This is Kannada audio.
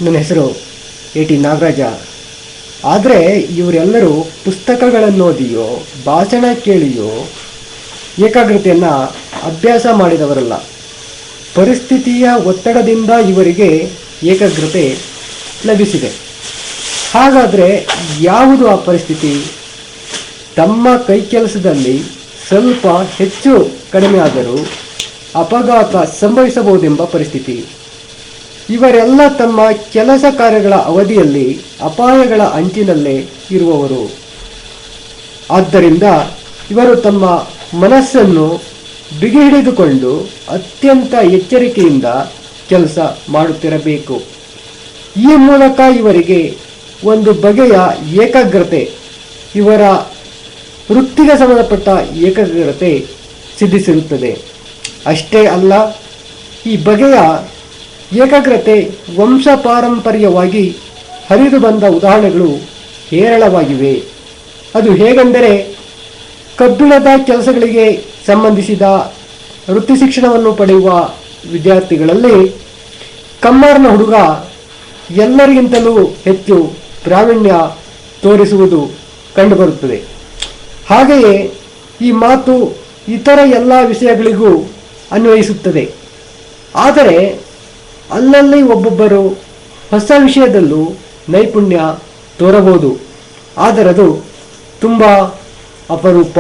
ನನ್ನ ಹೆಸರು AT ನಾಗರಾಜ. ಆದರೆ ಇವರೆಲ್ಲರೂ ಪುಸ್ತಕಗಳನ್ನು ಓದಿಯೋ ಭಾಷಣ ಕೇಳಿಯೋ ಏಕಾಗ್ರತೆಯನ್ನು ಅಭ್ಯಾಸ ಮಾಡಿದವರಲ್ಲ. ಪರಿಸ್ಥಿತಿಯ ಒತ್ತಡದಿಂದ ಇವರಿಗೆ ಏಕಾಗ್ರತೆ ಲಭಿಸಿದೆ. ಹಾಗಾದರೆ ಯಾವುದು ಆ ಪರಿಸ್ಥಿತಿ? ತಮ್ಮ ಕೈ ಕೆಲಸದಲ್ಲಿ ಸ್ವಲ್ಪ ಹೆಚ್ಚು ಕಡಿಮೆ ಆದರೂ ಅಪಘಾತ ಸಂಭವಿಸಬಹುದೆಂಬ ಪರಿಸ್ಥಿತಿ. ಇವರೆಲ್ಲ ತಮ್ಮ ಕೆಲಸ ಕಾರ್ಯಗಳ ಅವಧಿಯಲ್ಲಿ ಅಪಾಯಗಳ ಅಂಚಿನಲ್ಲೇ ಇರುವವರು. ಆದ್ದರಿಂದ ಇವರು ತಮ್ಮ ಮನಸ್ಸನ್ನು ಬಿಗಿ ಹಿಡಿದುಕೊಂಡು ಅತ್ಯಂತ ಎಚ್ಚರಿಕೆಯಿಂದ ಕೆಲಸ ಮಾಡುತ್ತಿರಬೇಕು. ಈ ಮೂಲಕ ಇವರಿಗೆ ಒಂದು ಬಗೆಯ ಏಕಾಗ್ರತೆ, ಇವರ ವೃತ್ತಿಗೆ ಸಂಬಂಧಪಟ್ಟ ಏಕಾಗ್ರತೆ ಸಿದ್ಧಿಸಿರುತ್ತದೆ. ಅಷ್ಟೇ ಅಲ್ಲ, ಈ ಬಗೆಯ ಏಕಾಗ್ರತೆ ವಂಶ ಪಾರಂಪರ್ಯವಾಗಿ ಹರಿದು ಬಂದ ಉದಾಹರಣೆಗಳು ಹೇರಳವಾಗಿವೆ. ಅದು ಹೇಗೆಂದರೆ, ಕಬ್ಬಿಣದ ಕೆಲಸಗಳಿಗೆ ಸಂಬಂಧಿಸಿದ ವೃತ್ತಿ ಶಿಕ್ಷಣವನ್ನು ಪಡೆಯುವ ವಿದ್ಯಾರ್ಥಿಗಳಲ್ಲಿ ಕಮ್ಮಾರನ ಹುಡುಗ ಎಲ್ಲರಿಗಿಂತಲೂ ಹೆಚ್ಚು ಪ್ರಾವೀಣ್ಯ ತೋರಿಸುವುದು ಕಂಡುಬರುತ್ತದೆ. ಹಾಗೆಯೇ ಈ ಮಾತು ಇತರ ಎಲ್ಲ ವಿಷಯಗಳಿಗೂ ಅನ್ವಯಿಸುತ್ತದೆ. ಆದರೆ ಅಲ್ಲಲ್ಲಿ ಒಬ್ಬೊಬ್ಬರು ಹೊಸ ವಿಷಯದಲ್ಲೂ ನೈಪುಣ್ಯ ತೋರಬಹುದು. ಆದರೆ ಅದು ತುಂಬ ಅಪರೂಪ.